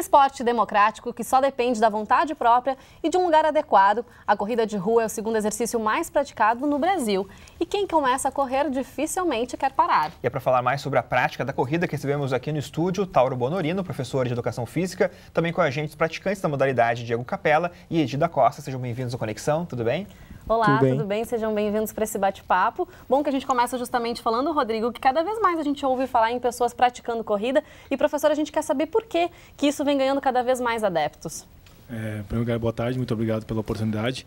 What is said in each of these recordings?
esporte democrático que só depende da vontade própria e de um lugar adequado, a corrida de rua é o segundo exercício mais praticado no Brasil. E quem começa a correr dificilmente quer parar. E é para falar mais sobre a prática da corrida que recebemos aqui no estúdio Tauro Bonorino, professor de Educação Física, também com a gente os praticantes da modalidade Diego Capella e Edi da Costa. Sejam bem-vindos ao Conexão, tudo bem? Olá, tudo bem? Sejam bem-vindos para esse bate-papo. Bom que a gente começa justamente falando, Rodrigo, que cada vez mais a gente ouve falar em pessoas praticando corrida. E, professor, a gente quer saber por que isso vem ganhando cada vez mais adeptos. Em primeiro lugar, boa tarde, muito obrigado pela oportunidade.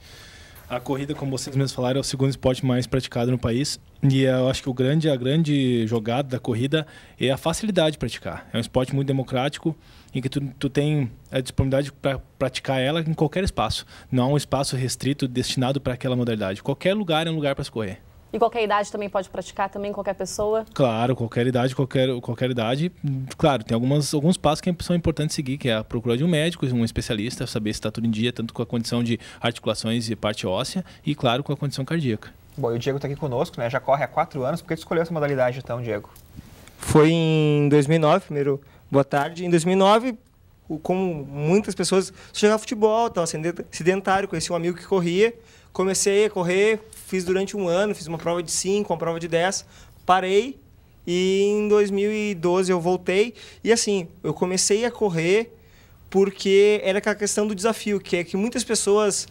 A corrida, como vocês mesmos falaram, é o segundo esporte mais praticado no país. E eu acho que a grande jogada da corrida é a facilidade de praticar. É um esporte muito democrático, em que tu tem a disponibilidade para praticar ela em qualquer espaço. Não há um espaço restrito destinado para aquela modalidade. Qualquer lugar é um lugar para se correr. E qualquer idade também pode praticar, também qualquer pessoa? Claro, qualquer idade, qualquer idade. Claro, tem alguns passos que são importantes seguir, que é a procura de um médico, um especialista, saber se está tudo em dia, tanto com a condição de articulações e parte óssea, e claro, com a condição cardíaca. Bom, e o Diego está aqui conosco, né? Já corre há 4 anos. Por que tu escolheu essa modalidade então, Diego? Foi em 2009, primeiro, boa tarde. Em 2009, como muitas pessoas, jogava futebol, estava sedentário, conheci um amigo que corria, comecei a correr, fiz durante um ano, fiz uma prova de 5, uma prova de 10, parei e em 2012 eu voltei. E assim, eu comecei a correr porque era aquela questão do desafio, que é que muitas pessoas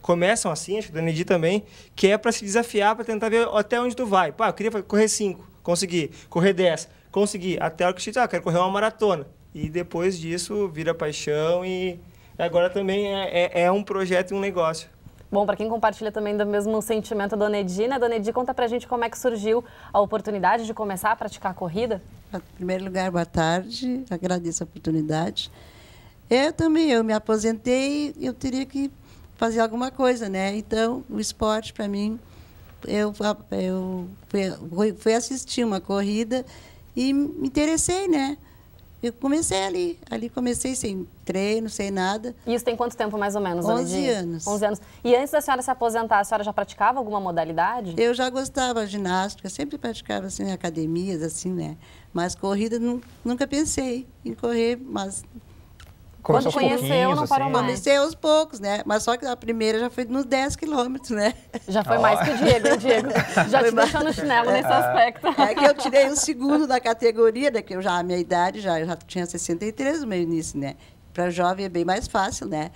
começam assim, acho que da Nedi também, que é para se desafiar, para tentar ver até onde tu vai. Pá, eu queria correr 5, consegui. Correr 10, consegui. Até a hora que eu quero correr uma maratona. E depois disso vira paixão e agora também é um projeto e um negócio. Bom, para quem compartilha também do mesmo sentimento da Dona Edi, né? Dona Edi, conta pra gente como é que surgiu a oportunidade de começar a praticar a corrida. Em primeiro lugar, boa tarde, agradeço a oportunidade. Eu me aposentei e eu teria que fazer alguma coisa, né? Então, o esporte, para mim, eu fui assistir uma corrida e me interessei, né? Eu comecei ali comecei sem treino, sem nada. E isso tem quanto tempo, mais ou menos, 11 anos. 11 anos. E antes da senhora se aposentar, a senhora já praticava alguma modalidade? Eu já gostava de ginástica, sempre praticava assim, em academias, assim, né? Mas corrida, nunca pensei em correr, mas... Quando conheceu, não parou mais. Comecei aos poucos, né? Mas só que a primeira já foi nos 10 quilômetros, né? Já foi mais que o Diego, hein, Diego? Já te deixou no chinelo nesse aspecto. É que eu tirei o segundo da categoria, né? Que eu já, a minha idade, eu já tinha 63 no meu início, né? Para jovem é bem mais fácil, né?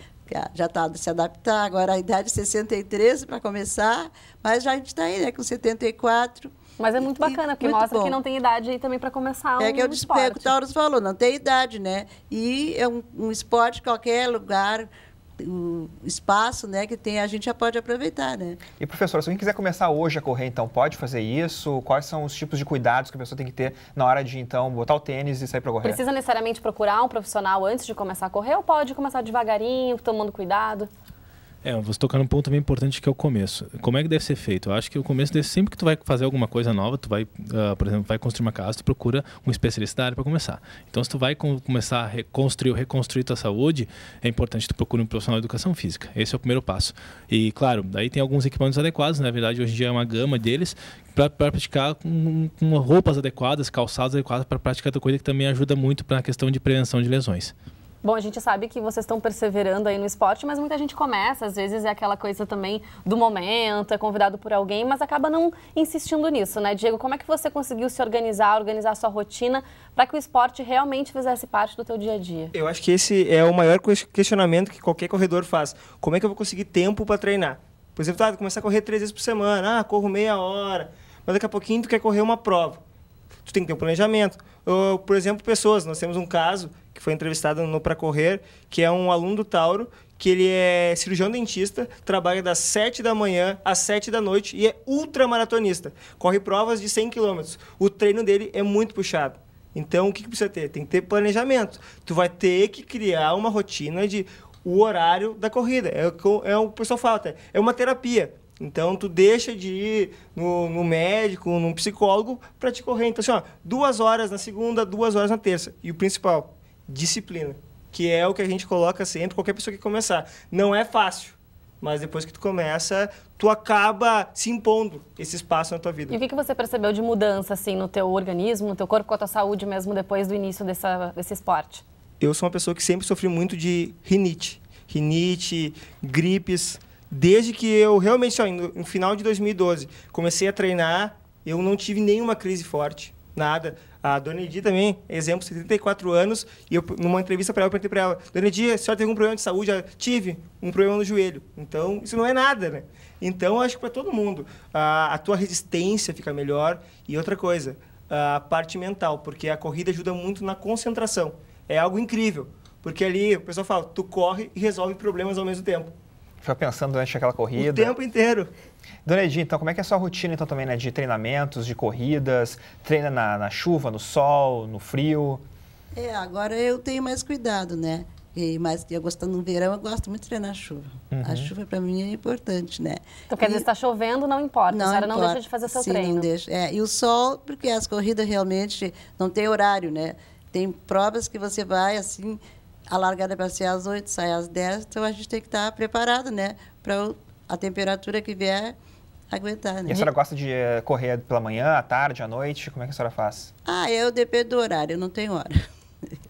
Já está se adaptar. Agora a idade é 63 para começar, mas já a gente está aí, né? Com 74. Mas é muito bacana, porque mostra que não tem idade aí também para começar que eu disse, o Taurus falou, não tem idade, né? E é um esporte, qualquer lugar, um espaço, né, que tem, a gente já pode aproveitar, né? E, professor, se alguém quiser começar hoje a correr, então, pode fazer isso? Quais são os tipos de cuidados que a pessoa tem que ter na hora de, então, botar o tênis e sair para correr? Precisa necessariamente procurar um profissional antes de começar a correr ou pode começar devagarinho, tomando cuidado? Você tocar num ponto bem importante que é o começo. Como é que deve ser feito? Eu acho que o começo deve sempre que tu vai fazer alguma coisa nova, tu vai, por exemplo, vai construir uma casa, tu procura um especialista da área para começar. Então, se tu vai começar a reconstruir tua saúde, é importante que tu procure um profissional de educação física. Esse é o primeiro passo. E, claro, daí tem alguns equipamentos adequados, na verdade, hoje em dia é uma gama deles, para praticar com roupas adequadas, calçados adequados para praticar a tua corrida, que também ajuda muito na questão de prevenção de lesões. Bom, a gente sabe que vocês estão perseverando aí no esporte, mas muita gente começa, às vezes é aquela coisa também do momento, é convidado por alguém, mas acaba não insistindo nisso, né, Diego? Como é que você conseguiu se organizar a sua rotina para que o esporte realmente fizesse parte do teu dia a dia? Eu acho que esse é o maior questionamento que qualquer corredor faz. Como é que eu vou conseguir tempo para treinar? Por exemplo, começar a correr 3 vezes por semana, corro meia hora, mas daqui a pouquinho tu quer correr uma prova. Tu tem que ter um planejamento. Por exemplo, nós temos um caso que foi entrevistado no Pra Correr, que é um aluno do Tauro, que ele é cirurgião dentista, trabalha das 7 da manhã às 7 da noite e é ultramaratonista. Corre provas de 100 km. O treino dele é muito puxado. Então, o que precisa ter? Tem que ter planejamento. Tu vai ter que criar uma rotina de o horário da corrida. É o que o pessoal fala até. É uma terapia. Então, tu deixa de ir no médico, num psicólogo, para te correr. Então, assim, 2 horas na segunda, 2 horas na terça. E o principal, disciplina, que é o que a gente coloca sempre, qualquer pessoa que começar. Não é fácil, mas depois que tu começa, tu acaba se impondo esse espaço na tua vida. E o que você percebeu de mudança, assim, no teu organismo, no teu corpo, com a tua saúde mesmo, depois do início desse esporte? eu sou uma pessoa que sempre sofri muito de rinite, gripes. Desde que eu realmente, no final de 2012, comecei a treinar, eu não tive nenhuma crise forte, nada. A Dona Edi também, exemplo, 74 anos, e eu, numa entrevista para ela, eu perguntei para ela, Dona Edi, a senhora tem algum problema de saúde? Ela, tive um problema no joelho. Então, isso não é nada, né? Então, acho que para todo mundo, a tua resistência fica melhor. E outra coisa, a parte mental, porque a corrida ajuda muito na concentração. É algo incrível, porque ali o pessoal fala, tu corre e resolve problemas ao mesmo tempo. Fica pensando durante aquela corrida. O tempo inteiro. Dona Edi, então, como é que é a sua rotina, então, também, né, de treinamentos, de corridas? Treina na chuva, no sol, no frio? Agora eu tenho mais cuidado, né? Mas eu gostando no verão, eu gosto muito de treinar na chuva. A chuva, para mim, é importante, né? Então, quer dizer, se está chovendo, não importa. Não a senhora importa. não deixa de fazer seu Sim, treino. Não deixa. E o sol, porque as corridas realmente não tem horário, né? Tem provas que você vai, assim, a largada para ser às 8, sai às 10, então a gente tem que estar preparado, né? Para a temperatura que vier aguentar, né? E a senhora gosta de correr pela manhã, à tarde, à noite? Como é que a senhora faz? Eu dependo do horário, eu não tenho hora.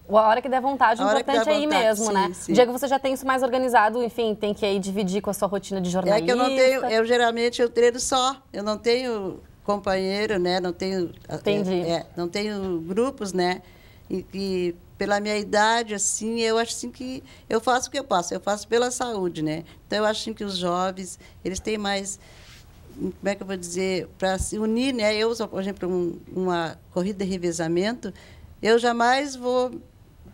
A hora que der vontade, o importante é ir mesmo, sim, né? sim. Diego, você já tem isso mais organizado, enfim, tem que aí dividir com a sua rotina de jornalista. É que eu não tenho, geralmente eu treino só, eu não tenho companheiro, né? Não tenho, Entendi. Não tenho grupos, né? E pela minha idade, assim, eu acho assim que eu faço o que eu faço pela saúde, né? Então, eu acho assim, que os jovens, eles têm mais, como é que eu vou dizer, para se unir, né? Eu, por exemplo, uma corrida de revezamento, eu jamais vou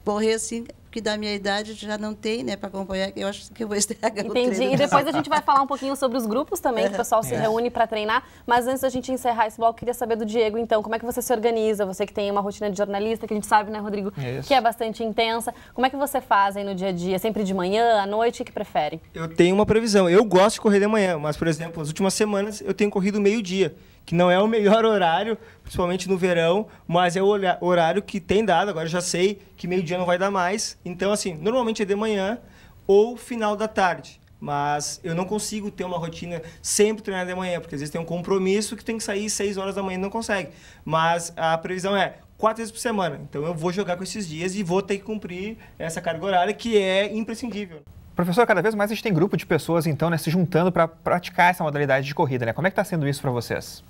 correr assim, porque da minha idade já não tem, né, para acompanhar, que eu acho que eu vou estragar o treino. Entendi. E depois a gente vai falar um pouquinho sobre os grupos também, que o pessoal se reúne para treinar. Mas antes da gente encerrar esse bloco, eu queria saber do Diego, então, como é que você se organiza? Você que tem uma rotina de jornalista, que a gente sabe, né, Rodrigo, que é bastante intensa. Como é que você faz aí no dia a dia? Sempre de manhã, à noite, o que prefere? Eu tenho uma previsão. Eu gosto de correr de manhã, mas, por exemplo, as últimas semanas eu tenho corrido meio-dia, que não é o melhor horário, principalmente no verão, mas é o horário que tem dado. Agora eu já sei que meio-dia não vai dar mais. Então, assim, normalmente é de manhã ou final da tarde. Mas eu não consigo ter uma rotina sempre treinar de manhã, porque às vezes tem um compromisso que tem que sair 6 horas da manhã e não consegue. Mas a previsão é 4 vezes por semana. Então eu vou jogar com esses dias e vou ter que cumprir essa carga horária que é imprescindível. Professor, cada vez mais a gente tem grupo de pessoas, então, né, se juntando para praticar essa modalidade de corrida, né? Como é que está sendo isso para vocês?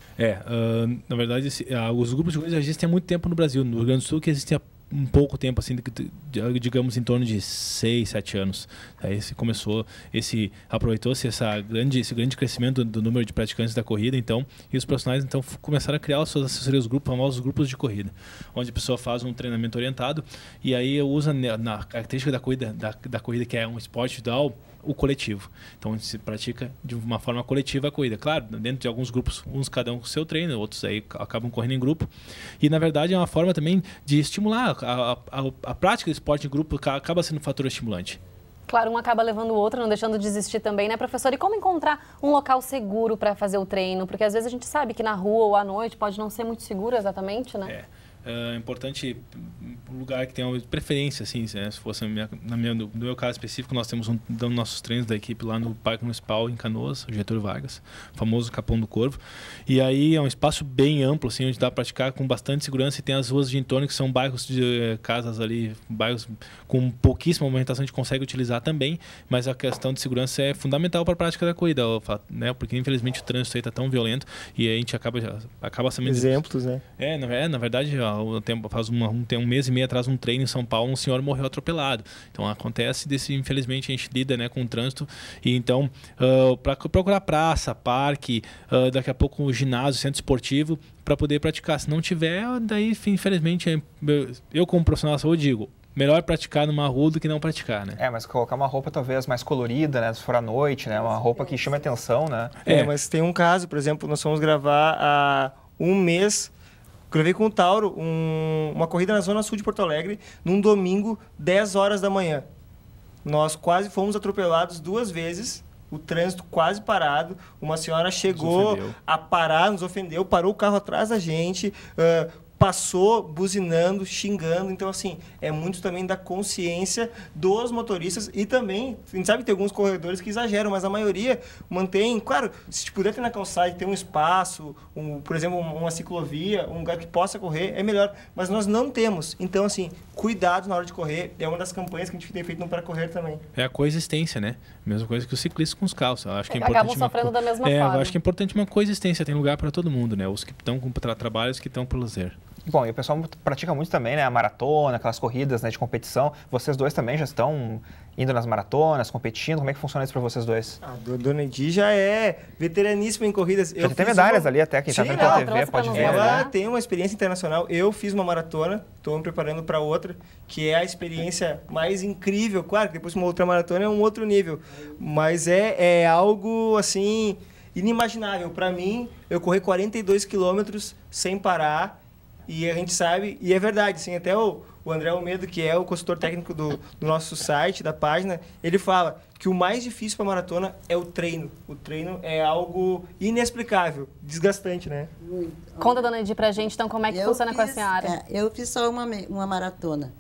Na verdade, os grupos de corrida já existem há muito tempo no Brasil. No Rio Grande do Sul, que existem há um pouco tempo, assim, digamos em torno de 6, 7 anos. Aí aproveitou-se esse grande crescimento do número de praticantes da corrida, então, e os profissionais então começaram a criar os seus assessorias grupos, famosos grupos de corrida, onde a pessoa faz um treinamento orientado e aí usa na característica da corrida, que é um esporte individual, o coletivo. Então, se pratica de uma forma coletiva a corrida. Claro, dentro de alguns grupos, uns cada um com o seu treino, outros aí acabam correndo em grupo. E, na verdade, é uma forma também de estimular. A prática do esporte em grupo acaba sendo um fator estimulante. Claro, um acaba levando o outro, não deixando de existir também, né, professor? E como encontrar um local seguro para fazer o treino? Porque, às vezes, a gente sabe que na rua ou à noite pode não ser muito seguro exatamente, né? É importante um lugar que tenha uma preferência, assim, né? Se fosse no meu caso específico, nós temos dando nossos treinos da equipe lá no Parque Municipal em Canoas, Getúlio Vargas, famoso Capão do Corvo. E aí é um espaço bem amplo, assim, onde dá para praticar com bastante segurança, e tem as ruas de entorno que são bairros de casas ali, bairros com pouquíssima movimentação, a gente consegue utilizar também, mas a questão de segurança é fundamental para a prática da corrida, né? Porque infelizmente o trânsito aí está tão violento e a gente acaba sabendo... Exemplos, né? Na verdade, faz um mês e meio atrás, um treino em São Paulo, um senhor morreu atropelado. Então acontece infelizmente a gente lida, né, com o trânsito, e então para procurar praça, parque, daqui a pouco um ginásio, centro esportivo, para poder praticar. Se não tiver, daí infelizmente eu como profissional da saúde digo, melhor praticar numa rua do que não praticar, né? Mas colocar uma roupa talvez mais colorida, né? Se for à noite, né? Uma roupa que chame atenção, né? Mas tem um caso, por exemplo, nós fomos gravar há um mês. Gravei com o Tauro uma corrida na Zona Sul de Porto Alegre, num domingo, 10 horas da manhã. Nós quase fomos atropelados 2 vezes, o trânsito quase parado, uma senhora chegou a parar, nos ofendeu, parou o carro atrás da gente, passou buzinando, xingando. Então, assim, é muito também da consciência dos motoristas e também, a gente sabe que tem alguns corredores que exageram, mas a maioria mantém, claro, se puder ter na calçada, ter um espaço, por exemplo, uma ciclovia, um lugar que possa correr, é melhor. Mas nós não temos. Então, assim, cuidado na hora de correr. É uma das campanhas que a gente tem feito no Para Correr também. É a coexistência, né? Mesma coisa que os ciclistas com os carros. Eu acho que é Acabam importante sofrendo da mesma forma. Eu acho que é importante uma coexistência. Tem lugar para todo mundo, né? Os que estão com trabalho e os que estão por lazer. Bom, e o pessoal pratica muito também, né? A maratona, aquelas corridas, né, de competição. Vocês dois também já estão indo nas maratonas, competindo? Como é que funciona isso para vocês dois? A Dona Edi já é veteraníssima em corridas. Já tem medalhas ali até, quem está vendo pela TV pode ver. Ela tem uma experiência internacional. Eu fiz uma maratona, estou me preparando para outra, que é a experiência mais incrível. Claro que depois uma outra maratona é um outro nível, mas é algo, assim, inimaginável. Para mim, eu corri 42 quilômetros sem parar. E a gente sabe, e é verdade, assim, até o André Almeida, que é o consultor técnico do nosso site, da página, ele fala que o mais difícil para a maratona é o treino. O treino é algo inexplicável, desgastante, né? Conta, Dona Edi, pra gente, então, como é que funciona com a senhora? Eu fiz só uma maratona,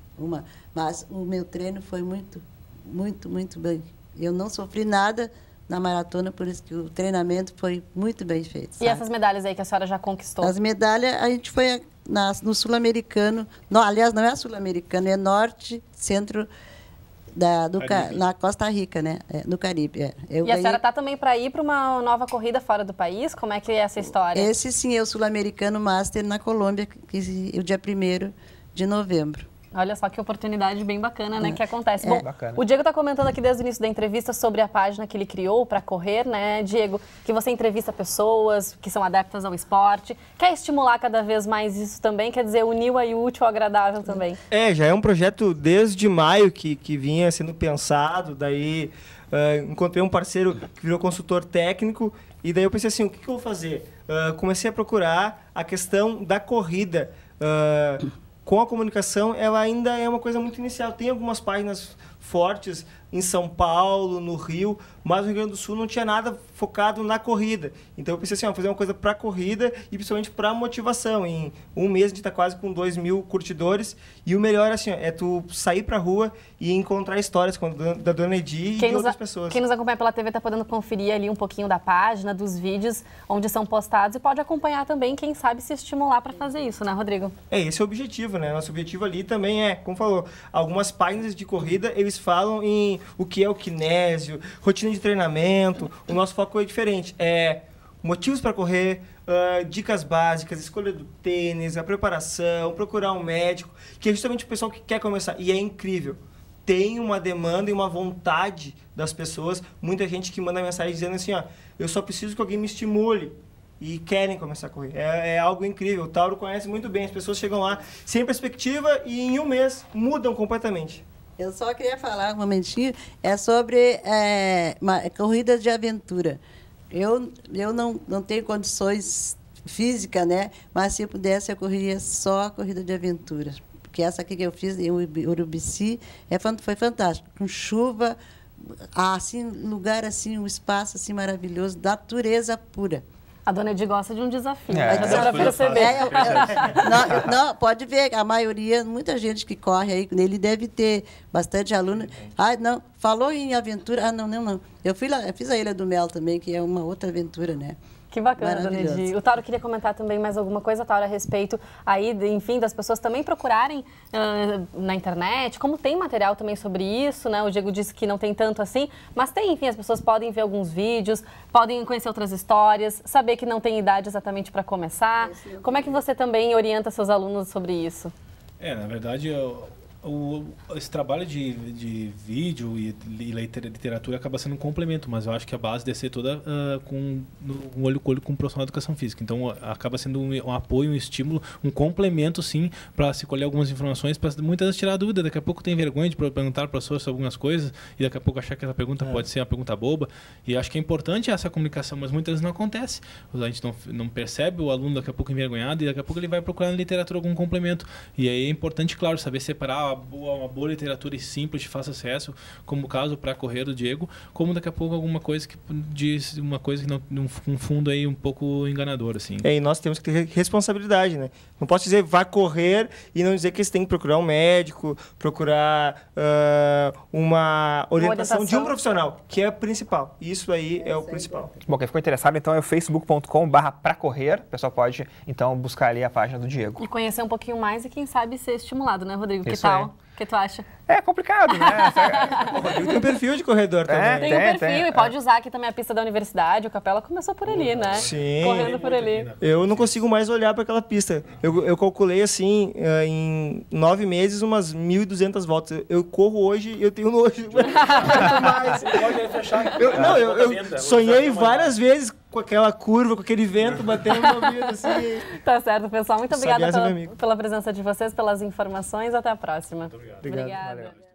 mas o meu treino foi muito, muito, muito bem. Eu não sofri nada na maratona, por isso que o treinamento foi muito bem feito. E essas medalhas aí que a senhora já conquistou? As medalhas, a gente foi no Sul-Americano, aliás, não é Sul-Americano, é Norte, Centro, na Costa Rica, né? No Caribe. A senhora está também para ir para uma nova corrida fora do país? Como é que é essa história? Esse sim é o Sul-Americano Master na Colômbia, o dia 1º de novembro. Olha só que oportunidade bem bacana, né, que acontece. Bom, bacana. O Diego está comentando aqui desde o início da entrevista sobre a página que ele criou para correr, né, Diego? Que você entrevista pessoas que são adeptas ao esporte. Quer estimular cada vez mais isso também? Quer dizer, unir o útil ao agradável também? Já é um projeto desde maio que vinha sendo pensado. Daí encontrei um parceiro que virou consultor técnico. E daí eu pensei assim, o que eu vou fazer? Comecei a procurar a questão da corrida. Com a comunicação, ela ainda é uma coisa muito inicial. Tem algumas páginas fortes em São Paulo, no Rio, mas no Rio Grande do Sul não tinha nada focado na corrida. Então eu pensei assim, fazer uma coisa para corrida e principalmente para motivação. Em um mês a gente está quase com 2.000 curtidores e o melhor assim, é tu sair para a rua e encontrar histórias da Dona Edi e de outras pessoas. Quem nos acompanha pela TV está podendo conferir ali um pouquinho da página, dos vídeos onde são postados e pode acompanhar também, quem sabe se estimular para fazer isso, né, Rodrigo? Esse é o objetivo, né? Nosso objetivo ali também é, como falou, algumas páginas de corrida, eles falam em o que é o kinésio, rotina de treinamento. O nosso foco é diferente. Motivos para correr, dicas básicas, escolha do tênis, a preparação, procurar um médico, que é justamente o pessoal que quer começar. E é incrível. Tem uma demanda e uma vontade das pessoas. Muita gente que manda mensagem dizendo assim, eu só preciso que alguém me estimule. E querem começar a correr. É algo incrível. O Tauro conhece muito bem. As pessoas chegam lá sem perspectiva e em um mês mudam completamente. Eu só queria falar um momentinho, sobre corridas de aventura. Eu não tenho condições físicas, né? Mas se eu pudesse, eu correria só a corrida de aventura. Porque essa aqui que eu fiz em Urubici foi fantástico. Com chuva, assim, lugar assim, um espaço assim maravilhoso, natureza pura. A Dona Edi gosta de um desafio, já deu para perceber. Não, pode ver, a maioria, muita gente que corre aí, ele deve ter bastante aluno. Não, falou em aventura, não. Eu fiz a Ilha do Mel também, que é uma outra aventura, né? Que bacana, Dona Edi. O Tauro queria comentar também mais alguma coisa, Tauro, a respeito aí, enfim, das pessoas também procurarem na internet, como tem material também sobre isso, né? O Diego disse que não tem tanto assim, mas tem, enfim, as pessoas podem ver alguns vídeos, podem conhecer outras histórias, saber que não tem idade exatamente para começar. Como é que você também orienta seus alunos sobre isso? Na verdade, esse trabalho de vídeo e literatura acaba sendo um complemento, mas eu acho que a base deve ser toda com um olho com o profissional de educação física. Então, acaba sendo um apoio, um estímulo, um complemento, sim, para se colher algumas informações, para muitas vezes tirar dúvida. Daqui a pouco tem vergonha de perguntar para a pessoa sobre algumas coisas e daqui a pouco achar que essa pergunta pode ser uma pergunta boba. E acho que é importante essa comunicação, mas muitas vezes não acontece. A gente não percebe o aluno daqui a pouco envergonhado e daqui a pouco ele vai procurar na literatura algum complemento. E aí é importante, claro, saber separar uma boa literatura e simples, de fácil acesso, como o caso para correr do Diego, como daqui a pouco alguma coisa que diz uma coisa que não um fundo aí um pouco enganador, assim. E nós temos que ter responsabilidade, né? Não posso dizer vá correr e não dizer que você tem que procurar um médico, procurar uma orientação de um profissional, que é o principal. Isso aí é o principal. Bom, quem ficou interessado, então, é o facebook.com/pracorrer. O pessoal pode, então, buscar ali a página do Diego. E conhecer um pouquinho mais e, quem sabe, ser estimulado, né, Rodrigo? Isso que tal? aí. O que tu acha? É complicado, né? O Rodrigo tem um perfil de corredor também. Tem um perfil e pode usar aqui também a pista da universidade. O Capela começou por ali, né? Sim. Correndo por ali. Eu não consigo mais olhar para aquela pista. Eu calculei, assim, em 9 meses, umas 1.200 voltas. Eu corro hoje e eu tenho nojo. mais. Eu sonhei várias vezes com aquela curva, com aquele vento batendo no ouvido, assim. Tá certo, pessoal. Muito obrigada Sabiás é meu amigo. pela presença de vocês, pelas informações. Até a próxima. Muito obrigado. Obrigado. Obrigada. Valeu.